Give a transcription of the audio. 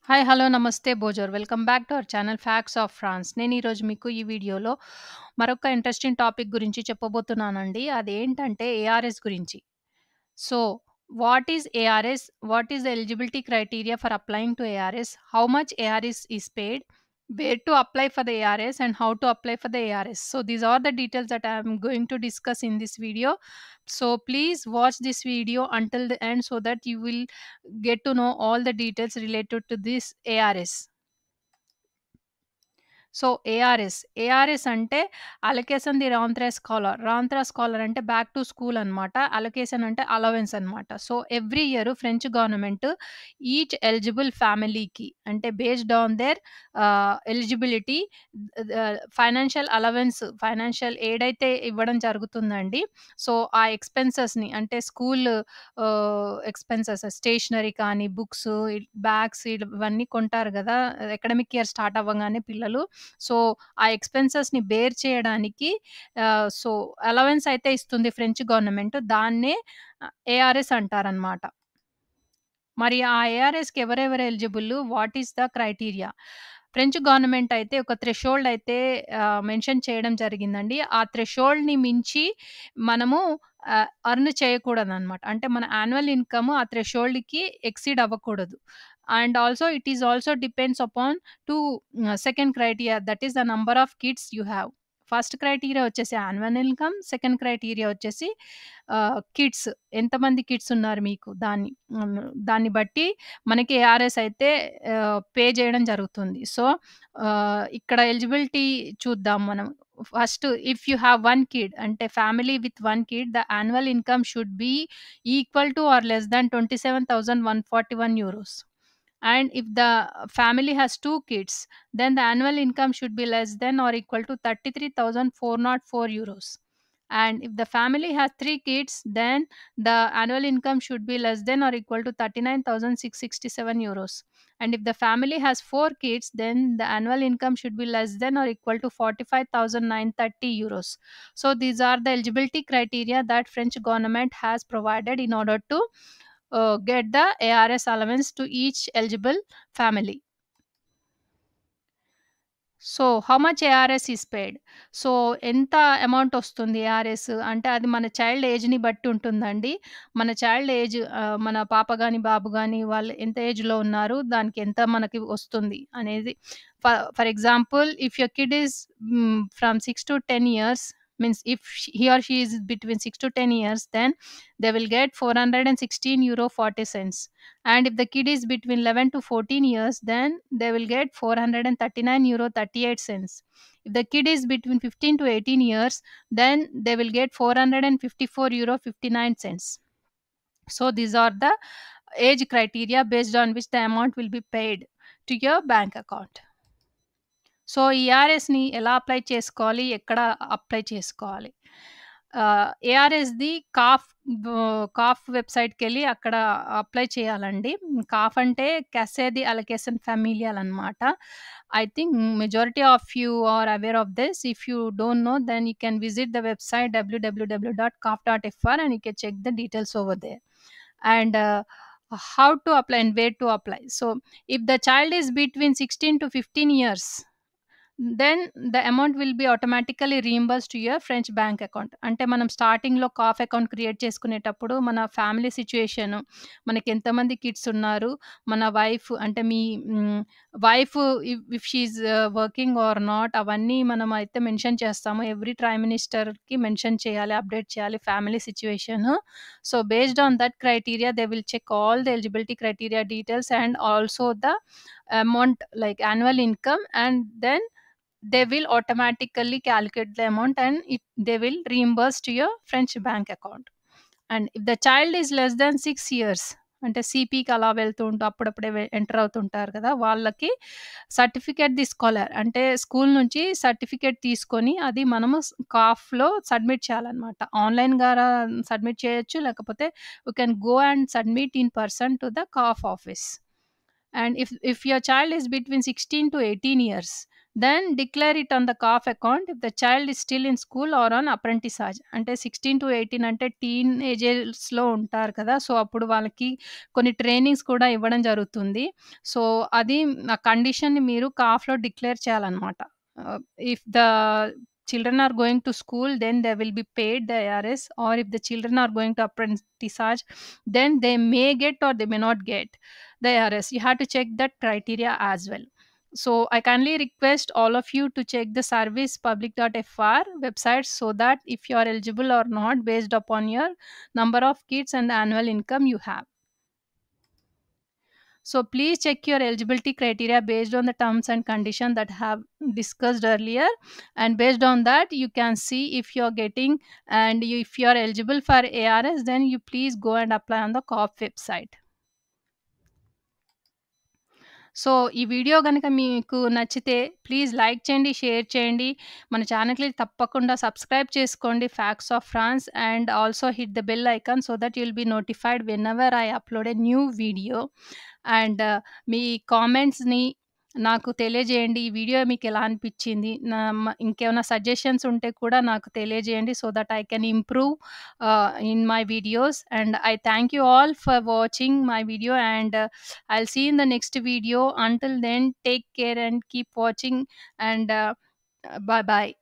Hi. Hello. Namaste. Bonjour. Welcome back to our channel facts of France. నేను ఈరోజు మీకు ఈ వీడియోలో మరొక ఇంట్రెస్టింగ్ టాపిక్ గురించి చెప్పబోతున్నానండి. అదేంటంటే ఏఆర్ఎస్ గురించి. So, what is ARS? What is the eligibility criteria for applying to ARS? How much ARS is paid? Where to apply for the ARS and how to apply for the ARS. So these are the details that I am going to discuss in this video. So please watch this video until the end so that you will get to know all the details related to this ARS. So ARS అంటే allocation the రాంత్రా scholar. రాంత్రా scholar అంటే back to school అనమాట. Allocation అంటే allowance అనమాట. So every year French government each eligible ఫ్యామిలీకి అంటే based on their eligibility financial allowance, financial aid అయితే ఇవ్వడం జరుగుతుందండి. సో ఆ ఎక్స్‌పెన్సెస్‌ని అంటే స్కూల్ ఎక్స్‌పెన్సెస్ స్టేషనరీ కానీ, బుక్స్, బ్యాగ్స్ ఇవన్నీ కొంటారు గదా! అకాడమిక్ ఇయర్ స్టార్ట్ అవ్వంగానే పిల్లలు. సో, ఆ ఎక్స్‌పెన్సెస్‌ని బేర్ చేయడానికి సో, అలవెన్స్ అయితే ఇస్తుంది ఫ్రెంచ్ గవర్నమెంట్. దాన్నే ఏఆర్ఎస్ అంటారనమాట. మరి ఆ ఏఆర్ఎస్‌కి ఎవరెవరు eligible? What is the criteria? French government అయితే ఒక థ్రెషోల్డ్ అయితే మెన్షన్ చేయడం జరిగిందండి. ఆ థ్రెషోల్డ్‌ని మించి మనము ఎర్న్ చేయకూడదనమాట. అంటే మన యాన్యువల్ ఇన్‌కమ్ ఆ థ్రెషోల్డ్‌కి ఎక్సీడ్ అవ్వకూడదు. And also it is also depends upon 2 second criteria that is the number of kids you have. First criteria వచ్చేసి యాన్యువల్ ఇన్‌కమ్. సెకండ్ క్రైటీరియా వచ్చేసి కిడ్స్. ఎంతమంది కిడ్స్ ఉన్నారు మీకు దాన్ని బట్టి మనకి ఏఆర్ఎస్ అయితే పే చేయడం జరుగుతుంది. సో, ఇక్కడ ఎలిజిబిలిటీ చూద్దాం మనం. First if you have 1 kid అంటే family with 1 kid the annual income should be equal to or less than €27,141. And if the family has 2 kids, then the annual income should be less than or equal to €33,404. And if the family has 3 kids, then the annual income should be less than or equal to €39,667. And if the family has 4 kids, then the annual income should be less than or equal to €45,930. So these are the eligibility criteria that French government has provided in order to get the ARS allowance to each eligible family. So, how much ARS is paid? So, ఎంత amount ఒస్తుంది ARS అంటే అది మన child ఏజ్‌ని బట్టి ఉంటుందండి. మన child age మన పాప గాని, బాబు గాని వాళ్ళు ఎంత ఏజ్‌లో ఉన్నారు, దానికి ఎంత మనకి వస్తుంది అనేది for example if you're kid is from 6-10 years means if he or she is between 6-10 years, then they will get €416.40. And if the kid is between 11 to 14 years, then they will get €439.38. If the kid is between 15 to 18 years, then they will get €454.59. So these are the age criteria based on which the amount will be paid to your bank account. So, ఈ ఏఆర్ఎస్‌ని ఎలా apply చేసుకోవాలి? ఎక్కడ apply చేసుకోవాలి? ఏఆర్ఎస్‌ది cough వెబ్‌సైట్‌కెళ్ళి అక్కడ apply చేయాలండి. Cough అంటే క్యాసే the allocation ఫామిలియల్ అనమాట. I think majority of you are aware of this. If you don't know, then you can visit the website www.caf.fr and you can check the details over there. And how to apply and where to apply. So, if the child is between 16 to 15 years, then the amount will be automatically reimbursed to your French bank account. అంటే మనం స్టార్టింగ్‌లో cough account create చేసుకునేటప్పుడు మన family situation, మనకెంతమంది kids ఉన్నారు, మన wife అంటే మీ wife if she is working or not అవన్నీ మనం అయితే మెన్షన్ చేస్తాము. ఎవ్రీ ప్రైమ్ మినిస్టర్‌కి మెన్షన్ చేయాలి, అప్డేట్ చేయాలి family situation. So, based on that criteria they will check all the eligibility criteria details and also the amount like annual income and then they will automatically calculate the amount and they will reimburse to your French bank account. And if the child is less than 6 years అంటే సీపీకి అలా వెళ్తూ అప్పుడప్పుడే enter అవుతుంటారు కదా! వాళ్ళకి certificate the scholar అంటే school నుంచి certificate తీసుకొని అది మనము కాఫ్‌లో సబ్మిట్ చేయాలన్నమాట. ఆన్‌లైన్ ద్వారా సబ్మిట్ చేయొచ్చు. లేకపోతే you can go and submit in person to the CAF office. And if your child is between 16 to 18 years, Then declare it on the CAF account if the child is still in school or on apprentissage. అంటే 16-18 అంటే టీనేజర్స్‌లో ఉంటారు కదా! So, అప్పుడు వాళ్ళకి కొన్ని trainings కూడా ఇవ్వడం జరుగుతుంది. సో, అది ఆ కండిషన్‌ని మీరు కాఫ్‌లో డిక్లేర్ చేయాలనమాట. If the children are going to school, then they will be paid the ARS, or if the children are going to apprentissage, then they may get or they may not get the ARS. You have to check that criteria as well. So I kindly request all of you to check the service public.fr website so that if you are eligible or not based upon your number of kids and the annual income you have. So please check your eligibility criteria based on the terms and conditions that have discussed earlier, and based on that you can see if you are getting and if you are eligible for ARS, then you please go and apply on the COP website. So, ఈ video గనక మీకు నచ్చితే please like చేయండి, share చేయండి. మన ఛానెల్‌కి తప్పకుండా subscribe చేసుకోండి 'facts of France' and also hit the bell icon so that you will be notified whenever I upload a new video. And మీ కామెంట్స్‌ని నాకు తెలియజేయండి. ఈ వీడియో మీకెలా అనిపిచ్చింది? ఇంకేమైనా సజెషన్స్ ఉంటే కూడా నాకు తెలియజేయండి so that I can improve in my videos. And I thank you all for watching my video, and I'll see you in the next video. Until then, take care and keep watching, and bye bye.